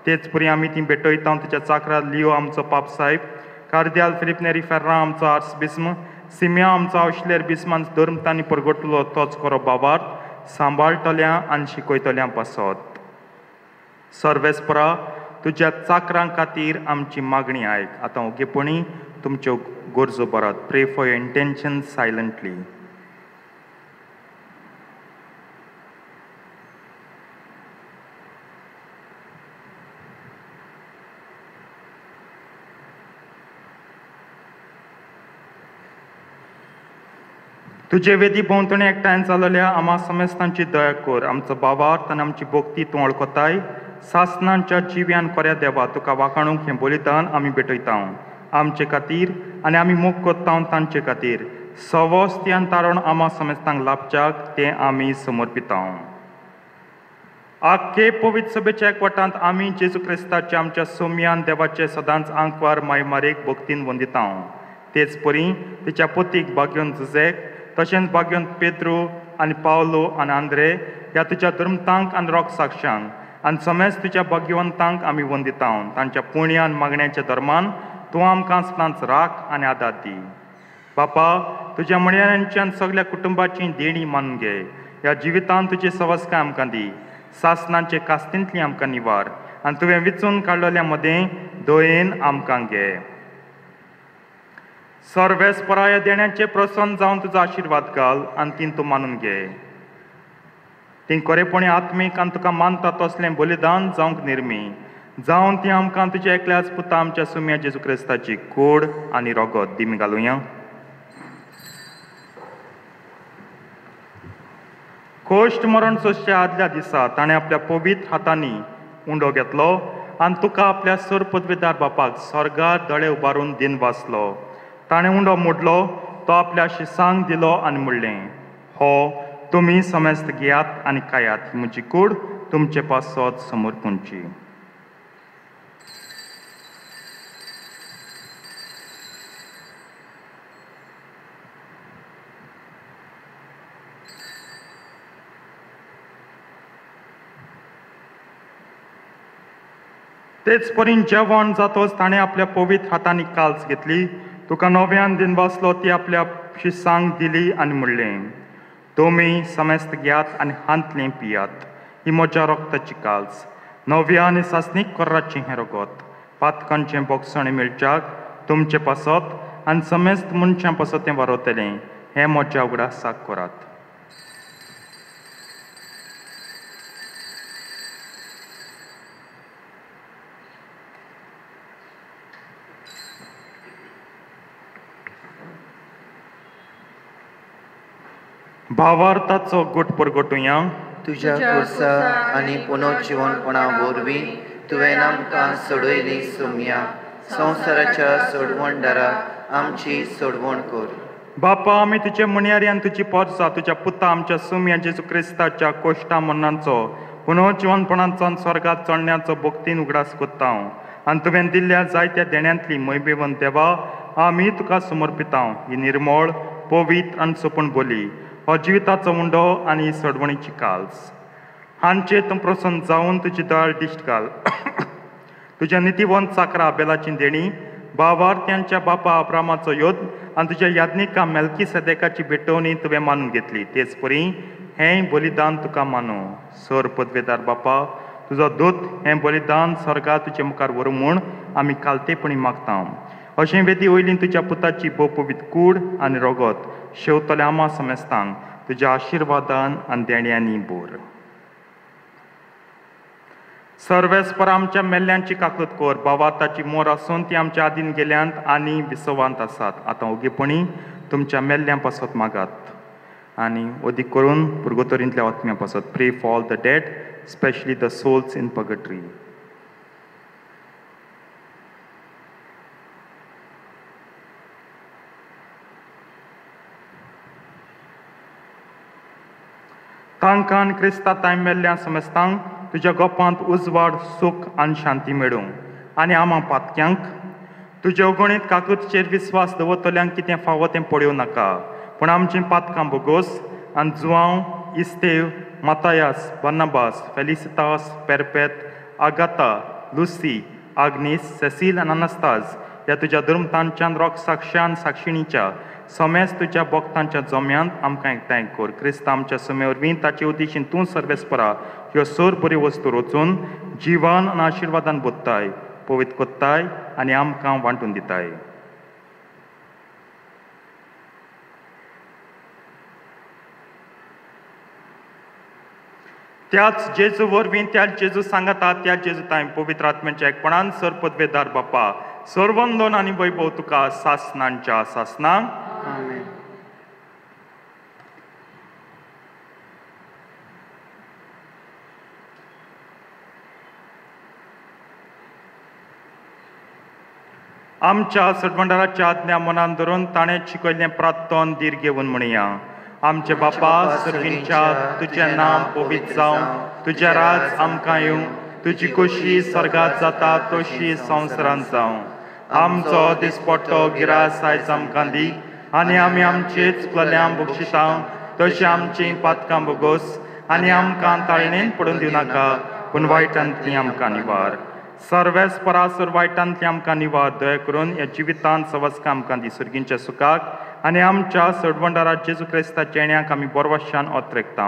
तेच परी आमी ती भेटयता तुज्या चाकरा लिओ आमचो पाप साहेब, कार्दियाल फिलिप नेरी फेर्रा आमचो आर्सबिस्म, सिम्या आमचो औशलेर बिस्मान धर्मतांनी परगटलो तोच खरो बाबार्थ सांबाळटल्या आनी शिकयतल्या पासत. सर्वेस्परा तुज्या चाकरां खातीर आमची मागणी आयक. आतां ओगेपणी तुमच्यो गरजो बरात. प्रे फॉर युअर इंटेन्शन सायलंटली. तुजे वेदी भोंवतणी एकठांय जाल्ल्या आम्हा समेस्तांची दया कर. आमचो भावार्थ आनी आमची भक्ती तूं वळखताय. सासनांच्या जिव्यान कोऱ्या देवा तुका वाखाणूंक हें बलिदान आमी भेटयता आमचे खातीर आनी आमी मोग कोत्ता तांचे खातीर. सवस्त्यान तारण आम्हा समेस्तांक लाभच्याक तें आमी समर्पिता. आख्खे पवित्र सभेच्या एकवटांत आमी जेजू क्रिस्ताच्या आमच्या सोम्यान देवाचे सदांच आंकवार मायमारेक भक्तीन वंदिता. तेच परी तिच्या पतीक भाग्योन जुजेक, तशेंच भाग्योन पेद्रो आनी पावलो आनी आंद्रे ह्या तुज्या धर्मतांक आनी रोग साक्षांक आनी समेज तुज्या भाग्यवंतांक आमी वंदिता. तांच्या पुण्यान मागण्याच्या धर्मान तूं आमकां सदांच राख आनी आदार दी. बापा तुज्या मणयांच्यान सगळ्या कुटुंबाची देणी मानून घे. ह्या जिवितांत तुजे सवस्काय आमकां दी. सासनांचे कास्तींतली आमकां निवार आनी तुवें विचून काडलेल्या मदें दयेन आमकां घे. सर्वेस्परा ह्या देण्याचे प्रसन्न जावन तुजो आशीर्वाद घाल आनी तीन तूं मानून घे. ती खरेपणी आत्मीक आनी तुका मानता तसलें बलिदान जावंक निर्मी जावन ती आमकां तुज्या एकल्याच पुता आमच्या सुम्या जेजू क्रिस्ताची कूड आनी रगत दिमी घालुया. कोश्ट मरण सोंसच्या आदल्या दिसा ताणें आपल्या पवित्र हातांनी उंडो घेतलो आनी तुका आपल्या सर पदवेदार बापाक स्वर्गांत दोळे उबारून दिन वाचलो. ताणें उंडो मोडलो, तो आपल्या शिसांक दिलो आनी म्हणलें, हो तुमी समेस्त घेयात आनी खायात, ही म्हजी कूड तुमचे पासत समोर तुमची. तेच परीन जेवण जातोच ताणें आपल्या पवित्र हातांनी काल्स घेतली, तुका नव्यान दिन वाचलो, ती आपल्या शिसांक दिली आनी म्हणलें, तुमी समेस्त घेयात आनी हांतलें पियात, ही म्हज्या रक्ताची काल्स, नव्या आनी सासणीक कोर्राचें हें रगत, पातकांचें बोगसणें मेळच्याक तुमचें पासत आनी समेस्त मनशां पासत तें वारयतलें, हें म्हज्या उगडासाक करात. भावार्थाचो घोट परगटुया. तुज्या कुर्सा आनी पुनर्जिवनपणा वरवीं तुवें आमकां सोडयली सुम्या, संवसाराच्या सोडवणदारा आमची सोडवण कर. बापा, आमी तुजे मणयारी आनी तुजी परसां तुज्या पुता आमच्या सुम्या जेजू क्रिस्ताच्या कोश्टां मरणांचो पुनर्जिवनपणांचो स्वर्गांत चडण्याचो भक्तीन उगडास कोत्ता हांव. आनी तुवें दिल्ल्या जायत्या देण्यांतली मैबेवन देवा आमी तुका समर्पिता. ही निर्मळ, पवित्र आनी सोपून बोली, हो जिविताचो उंडो आनी सोडवणीची काल्स. हांचे तूं प्रसन्न जावन तुजी दयाळ दिश्ट घाल. तुज्या नितीवंत चाकरा बेलाची देणी, भावार्थ्यांच्या बापा अब्रामाचो योद आनी तुज्या याज्ञिका मेल्की सदेकाची भेटवणी तुवें मानून घेतली. तेच परी हें बलिदान तुका मानू. सर पदवेदार बापा, तुजो दूत हें बलिदान स्वर्गांत तुजे मुखार व्हरूं म्हूण आमी कालतेपणी मागता. अशें वेदी वयली तुज्या पुताची पवित्र कूड आनी रगत शेवतले आमा समेस्तांक तुज्या आशिर्वादान आनी देण्यांनी बोर. सर्वेस्पर आमच्या मेल्ल्यांची काकूत कोर. बाबा, ताची मोर आसून ती आमच्या आदीन गेल्यांत आनी विसवांत आसात. आतां ओगेपणी तुमच्या मेल्ल्यां पासत मागात आनी अदीक करून पुर्गोतोरींतल्या आत्म्या पासत. Pray for all the dead, especially the souls in purgatory. तांकां क्रिस्ता ताय मेल्ल्या समेस्तांक तुज्या गोपांत उजवाड, सूख आनी शांती मेळूं. आनी आमा पातक्यांक तुजे अगणीत काकूतचेर विस्वास दवरतल्यांक कितें फावो तें पळोवं नाका, पूण आमचीं पातकां बोगोस आनी Joao, Estevam, मातायास, Barnabas, फेलिसितास, पेरपेत, आगाता, Lucy, आग्नीस, Cecil आनी अनास्ताज ह्या तुज्या धर्मतांच्यान रोख साक्षान साक्षिणीच्या समेस्त तुज्या भक्तांच्या जम्यांत आमकां एकठांय कर. क्रिस्ता आमच्या समे वरवीं ताचे उद्देशीन तूं सर्वेस्परा ह्यो सर बऱ्यो वस्तू रचून जिवन आनी आशिर्वादान बोदताय, पवित्र कोत्ताय आनी आमकां वांटून दिताय. त्याच जेजू वरवीं त्या जेजू सांगता त्या जेजू ताय पवित्र आत्म्याच्या एकपणान सर पदवेदार बापा, सर्वंदन आनी वैभव तुका सासनांच्या सासनांक. आमेन. आमच्या सडवंडाराच्या आज्ञा मनान धरून ताणें शिकयल्लें प्रार्थन दीर घेवन म्हणया. आमचे बापा सर्गींच्या, तुजें नांव पवित्र जावं, तुजें राज आमकां येवं, तुजी खोशी स्वर्गांत जाता तशी संवसारांत जावं. आमचो दिसपट्टो गिरास आयज आमकां दी, आनी आमी आमचेच चुकलेल्यांक बक्षिता तशीं आमचीं पातकां बोगोस, आनी आमकां ताळणेन पडून दिवं नाका, पूण वायटांतलीं आमकां निवार. सर्वेस्परासर वायटांतलीं आमकां निवार. दया करून ह्या जिवितांत सवस्कां आमकां दी, सर्गींच्या सुखाक आनी आमच्या सडवंडारा जेजू क्रिस्ताच्या येण्याक आमी बोरवाशान ओत रेखता.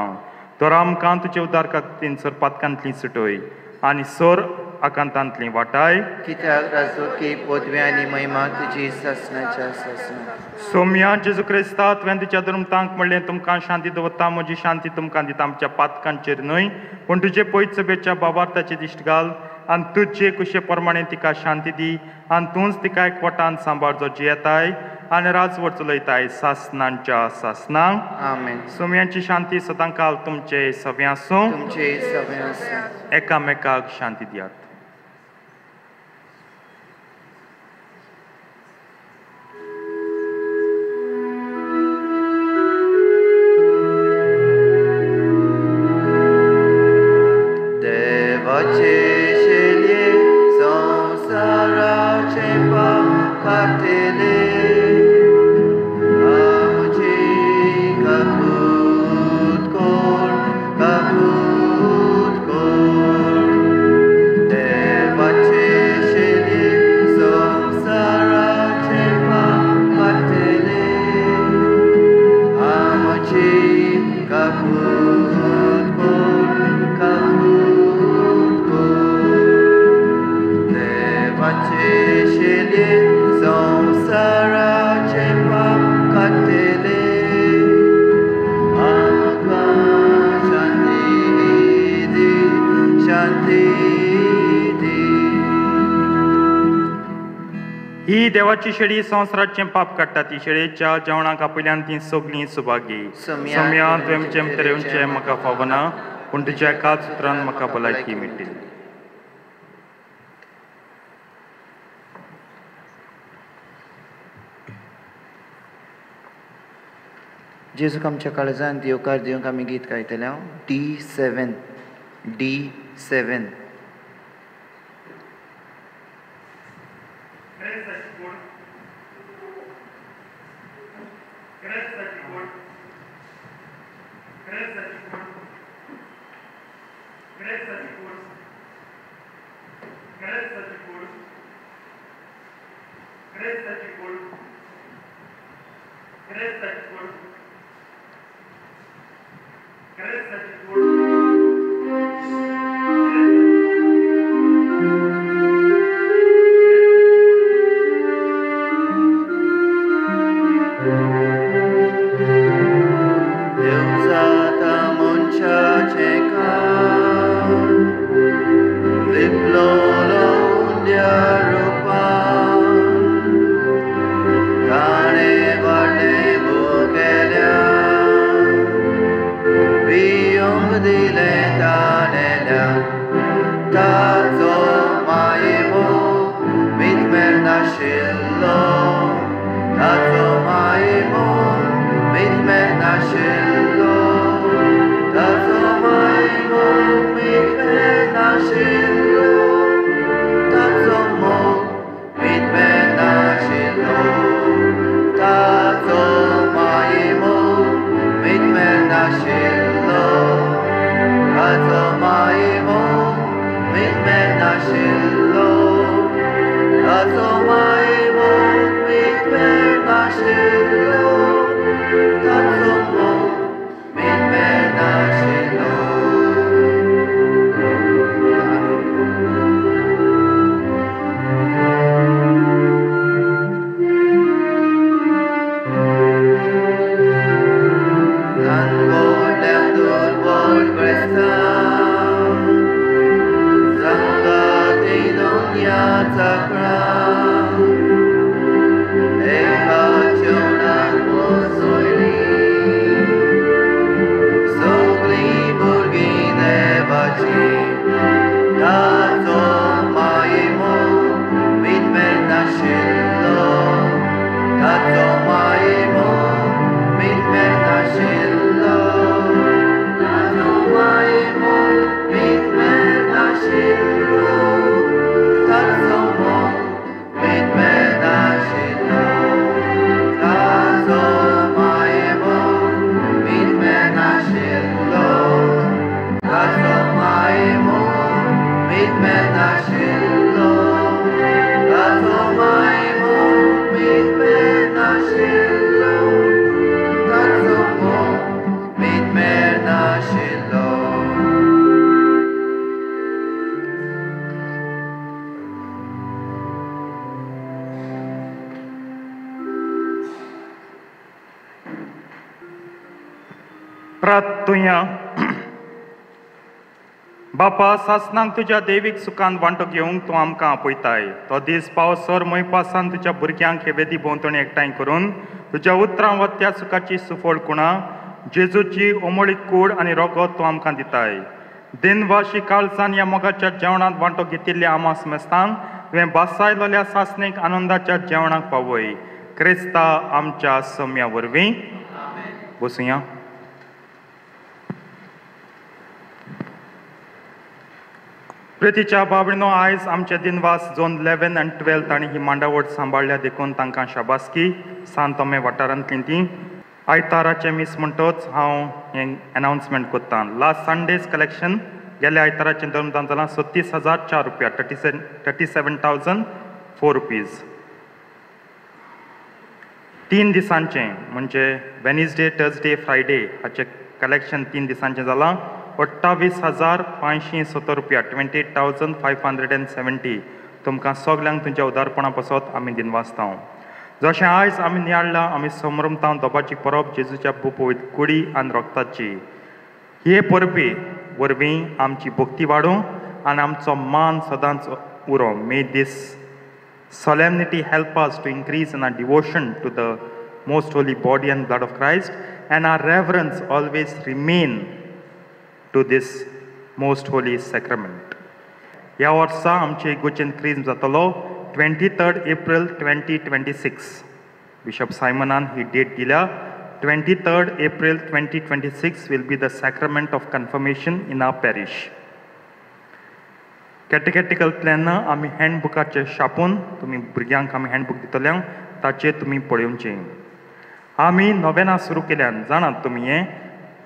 तर आमकां तुजे उदार खातीर सर पातकांतलीं सुटय आनी सर आकांतांतली वाटाय कित्याक राजोकी पदवी आनी महिमा तुजी ससनाच्या ससना सौम्या जेजू क्रिस्ता तुवें तुज्या धर्मतांक म्हणलें तुमकां शांती दवरता म्हजी शांती तुमकां दिता आमच्या पातकांचेर न्हय पूण तुजे पयत सभेच्या बाबार्थाचेर दिश्ट घाल आनी तुजे कुशे प्रमाणे तिका शांती दी आनी तूंच तिका एकवटान सांबाळ जो जियेताय आनी राजवट चलयताय सासनांच्या सासनांक आमेन सौम्यांची शांती सदां काल तुमचे सगळ्यां आसूं तुमचे सगळे आसूं एकामेकाक शांती दियात देवाचे शेल्ये संसाराचे पाप काटेले आमची काकूट कोण देवाचे शेल्ये संसाराचे पाप काटेले आमची काकूट देवाचे शेल्ये संसाराचे पाप काटेले आमकां शांती दी ही देवाची शेळी संवसाराचें पाप काडटा ती शेळयेच्या जेवणाक आपयल्यान ती सगळीं सुभागी सौम्या तुवें म्हजे भितर येवचें म्हाका फावना पूण तुज्या एकाच उतरान म्हाका भलायकी मेळटली जेजूक आमच्या काळजांत येवकार दिवंक आमी गीत गायतले हांव D7 देवजाता मनशाचे कान विप्लोलो उंड्या रुपान ताणे वाडले भोगेल्या बियोंग दिले ताणेल्या ताचो मायेमो मितमेर नाशिल्लो ताचो मायेमो मितमेर नाशिल्लो ताचो मायेमो मितमेर नाशिल्लो ताचो मोग मितमेर नाशिल्लो ताचो मायेमो मितमेर नाशिल्लो ताचो मायेमो मितमेर प्रार्थुया बापा सासनांक तुज्या देवीक सुखान वांटो घेवंक तूं आमकां आपयताय. तो दीस पावसर मोयपासान तुज्या भुरग्यांक हे वेदी भोंवतणी एकठांय करून तुज्या उतरां वा त्या सुखाची सुफोळ कुणा जेजूची ओमळी कूड आनी रगत तूं आमकां दिताय. दिनवाशी काळजान ह्या मोगाच्या जेवणांत वांटो घेतिल्ल्या आमास मेस्तांक तुवें बासायलोल्या सासणेक आनंदाच्या जेवणाक पावय. क्रिस्ता आमच्या सौम्या वरवीं. बसूया. प्रितीच्या बाबडीनो आयज आमचे दिनवास झोन 11 आनी 12 तांणी ही मांडावळ सांबाळल्या देखून तांकां शाबासकी. सांतोमे वाठारांतली ती आयताराचे मीस म्हणटोच हांव हें अनाउन्समेंट कोत्तां. लास्ट संडेज कलेक्शन गेल्या आयताराचें धरून जालां 36,004 रुपया 37,004 रुपीज. 3 दिसांचें म्हणजे वेनिसडे थर्सडे फ्रायडे हाचें कलेक्शन 3 दिसांचें जालां 28,570 रुपया 28,570. तुमकां सगल्यांक तुमच्या उदारपणा पासत आमी दिनवासतां. जशें आयज आमी नियाळ्ळां आमी समरमतां दोबाची परब जेजूच्या पवित्र कुडी आनी रगताची. हे परबे वरवीं आमची भक्ती वाडूं आनी आमचो मान सदांच उरो. मे दीस solemnity help us to increase in our devotion to the most holy body and blood of Christ, and our reverence always remain to this most holy sacrament. ह्या वर्सा आमचे इगोचेन क्रिस्म जातलो 23rd April 2026. बिशप सायमनान ही डेट दिल्या. 23rd April 2026 will be the sacrament of confirmation in our parish. Catechetical plan आमी हँडबुकाचे छापून तुमी भुरग्यांक आमी हँडबूक दितल्या ताचेर तुमी पळोवचें. आमी नोवेना सुरू केल्यान जाणात तुमी हें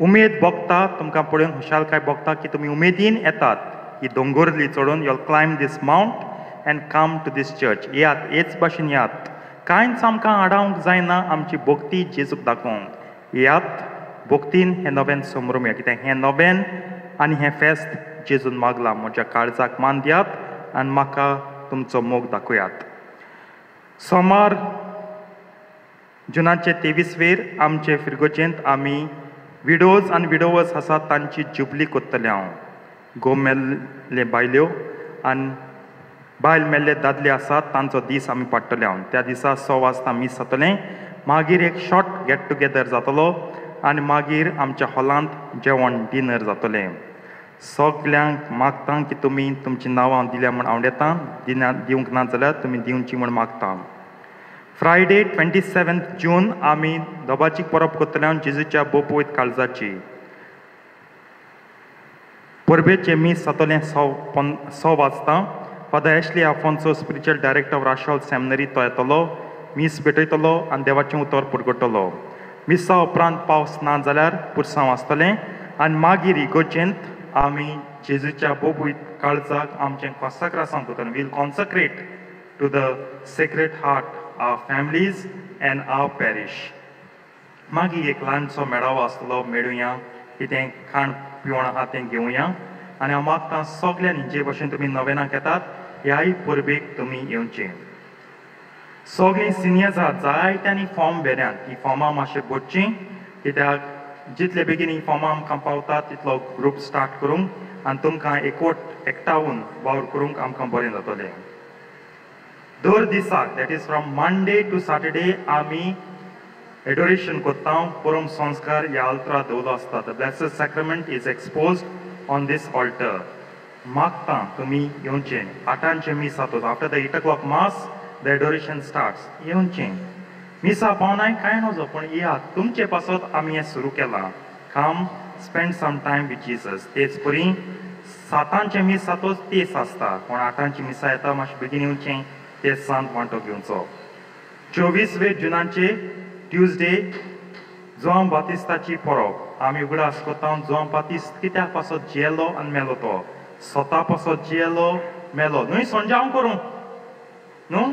उमेद भोगता तुमकां पळोवन हुशालकाय भोगता की तुमी उमेदीन येतात ही दोंगुरली चडून. You climb this mount and come to this church. येयात हेच भाशेन येयात. कांयच आमकां आडावंक जायना आमची भक्ती जेजूक दाखोवंक. येयात भक्तीन हें नोवेन समरुया कित्याक हें नोवेन आनी हें फेस्त जेजून मागला. म्हज्या काळजाक मान दियात आनी म्हाका तुमचो मोग दाखयात. सोमार जुनाचे 23वेर आमचे फिरगोचेंत आमी विडोज आनी विडोवर्स आसात तांची जुबली कोत्तले हांव. घोव मेल्ले बायल्यो आनी बायल मेल्ले दादले आसात तांचो दीस आमी पाडटले हांव. त्या दिसा 6 वाजता मीस जातलें. मागीर एक शॉर्ट गेट टुगेदर जातलो आनी मागीर आमच्या हॉलांत जेवण डिनर जातलें. सगल्यांक मागतां की तुमी तुमचीं नांवां दिल्या म्हण हांव येतां. दिवंक ना जाल्यार तुमी दिवची म्हण मागतां. फ्रायडे 27 जून आमी दोबाची परब कोत्तले जेजूच्या पवित्र काळजाची. परबेचें मीस जातलें 6 वाजता. Father Ashley Afonso spiritual director of Rachol seminary तो येतलो. मीस भेटयतलो आनी देवाचें उतर पुरगटलो. मिसा उपरांत पावस ना जाल्यार पुरसांव आसतलें आनी मागीर इगोचेंत आमी जेजूच्या पवित्र काळजाक आमचें कॉन्सेक्रेशन कोत्तले. We'll consecrate to the sacred heart our families and our parish. मागीर एक ल्हानसो मेळावो आसतलो. मेळुया कितें खाण पिवण आहा तें घेवया आनी हांव मागतां सगल्यांनी जे भशेन तुमी नोवेनाक येतात ह्याय परबेक तुमी येवचें. सगळीं सिनियर्स आहात जायत्यांनी फॉर्म भेऱ्यात. ही फॉर्मां मातशें भरचीं कित्याक जितले बेगीन ही फॉर्मां आमकां पावतात तितलो ग्रूप स्टार्ट करूंक आनी तुमकां एकवट एकठांवून वावर करूंक आमकां बरें जातलें. दर दिसाक that is from Monday to Saturday आमी एडोरेशन कोत्ता. परम संस्कार ह्या अल्तरा दवरलो आसता. The blessed sacrament is exposed on this altar. मागतां तुमी येवचें. 8 मीस जाता. After the 8 o'clock mass the adoration starts. येवचें. मिसा पावनाय कांय नजो पूण येयात. तुमचे पासत आमी हें सुरू केलां. Come spend some time with Jesus. तेच परी 7 मीस जातोच तेस आसता पूण 8 मिसा येता मातशें बेगीन येवचें. ते सांत वांटो घेवचो. 24 जुनाचे ट्युजडे जोआन बातिस्ताची परब आमी उगडास कोत्ता. जोआन बातिस्त कित्याक पासत जियेलो आनी मेलो तो. स्वता पासत जियेलो मेलो. न्हय सोंजाव करूं न्हू.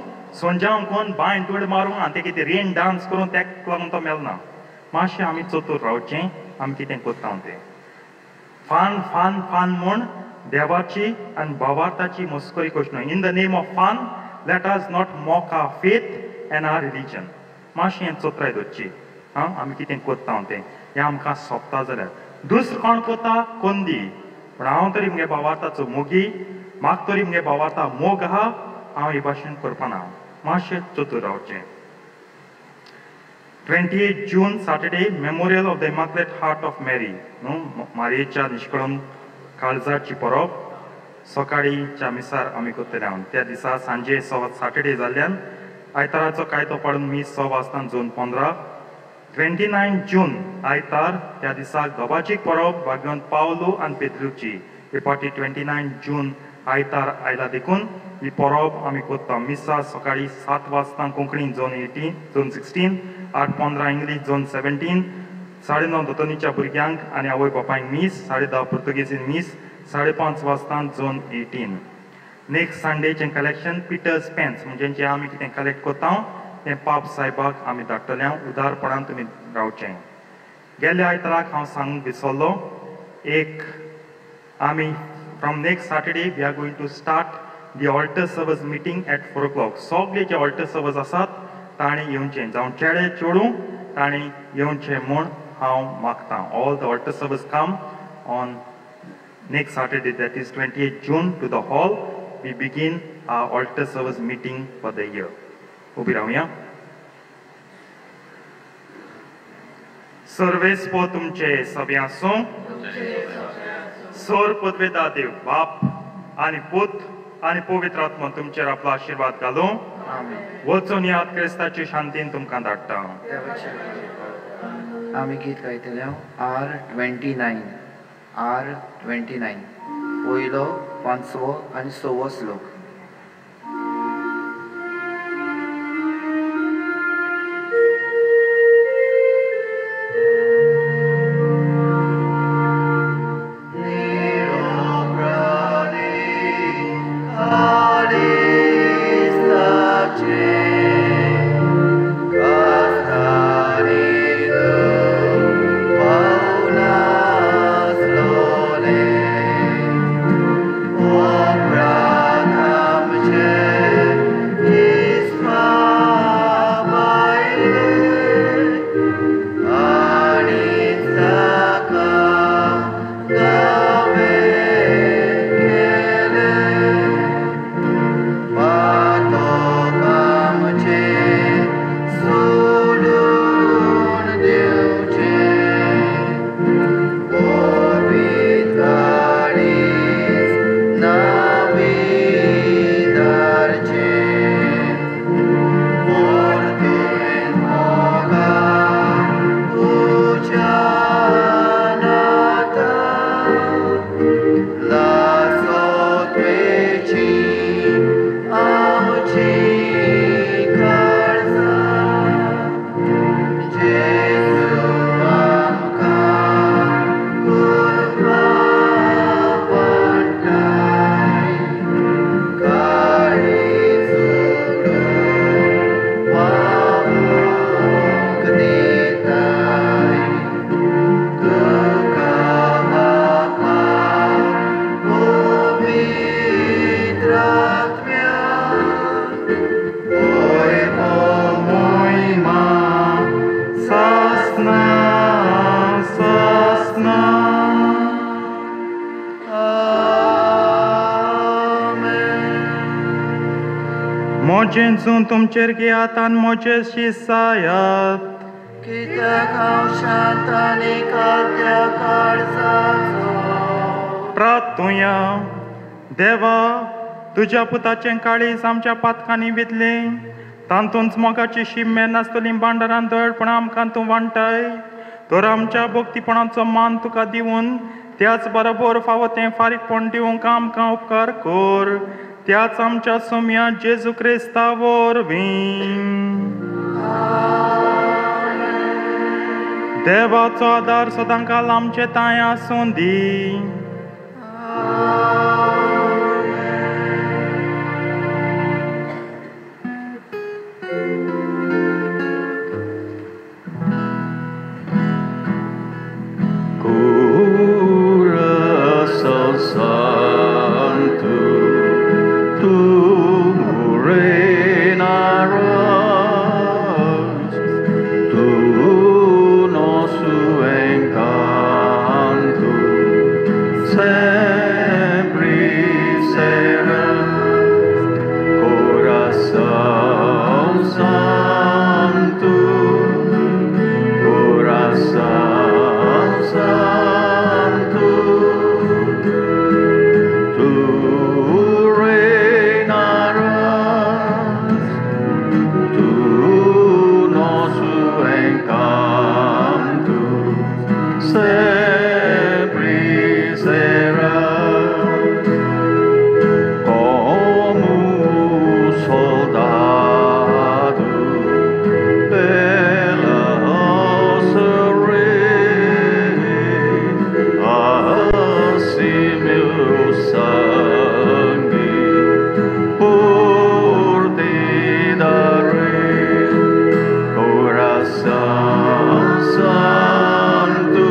सोंजाव कोन्न बांय तुड मारूं आनी ते कितें रेन डान्स करूं तेका लागून तो मेलो ना. मातशें आमी चतूर रावचें. आमी कितें कोत्ता तें फान फान फान म्हूण देवाची आनी भावार्थाची मस्करी कशी न्हय. इन द नेम ऑफ फान let us not mock our faith and our religion. मातशें चोत्राय दोची आमी कितें कोत्ता तें हें आमकां सोंपता जाल्यार दुसरो कोण कोता कोंदी पण हांव तरी मुगे भावार्थाचो मोगी म्हाका तरी मुगे भावार्था मोग आहा हांव हे भाशेन करपाना मातशें चतूर रावचें 28 June Saturday memorial of the immaculate heart of Mary न्हू मारयेच्या निश्कळून काळजाची परब सकाळीच्या मिसार आमी करतले हांव त्या दिसा सांजे सॅटर्डे जाल्ल्यान आयताराचो कायतो पाडून मीस 6 वाजता जोन 15 29 जून आयतार त्या दिसा गबाची परब भाग्यवंत पावलो आनी पेद्रूची हे फाटी 29 जून आयतार आयला देखून ही परब आमी करता मिसा सकाळी 7 वाजता Konkani Joan 18 Joan 16 8:15 English Joan 17 9:30 दोतोनीच्या भुरग्यांक आनी आवय बापायक मीस 10:30 पुर्तुगेजीन मीस 5:30 वाजता जोन 18 नेक्स्ट संडेचें कलेक्शन पिटर्स पेन्स म्हणजे जे आमी कितें कलेक्ट करता तें पाप साहेबाक आमी धाडटले उदारपणान तुमी रावचें गेल्या आयताराक हांव सांगूंक विसरलो एक आमी from next Saturday we are going to start the altar service meeting at 4 o'clock सगळे जे ऑल्टर सर्विस आसात तांणी येवचें जावं चेडे चेडूं तांणी येवचें म्हूण हांव मागतां all the altar service come on next Saturday, that is 28 June, to the hall. We begin our altar service meeting for the year. Ubiramya. Service po tumche sabyaso. Sor podveda dev bap ani put ani povitra atma tumcher आपला आशीर्वाद घालो. वचून याद क्रिस्ताची शांतीन तुमकां धाडटा. आमी गीत गायतले R29 R29 पयलो 5वो आनी 6वो श्लोक मोचेंसून तुमचेर घेयात आनी मोचे शिसायात कित्याक हांव शांत आनी काळत्या काळजाचो प्रार्थुया देवा तुज्या पुताचें काळीज आमच्या पातकांनी वितलें तातूंत मोगाची शिम्मे नासतली भांडारान दळपण आमकां तूं वांटाय तर आमच्या भक्तीपणाचो मान तुका दिवन त्याच बरोबर फावो तें फारीकपण दिवंक आमकां उपकार कर त्याच आमच्या सोम्या जेजू क्रिस्ता वरवीं देवाचो आदार सदांकाल आमचे ताय आसूं दी Corazón Santo,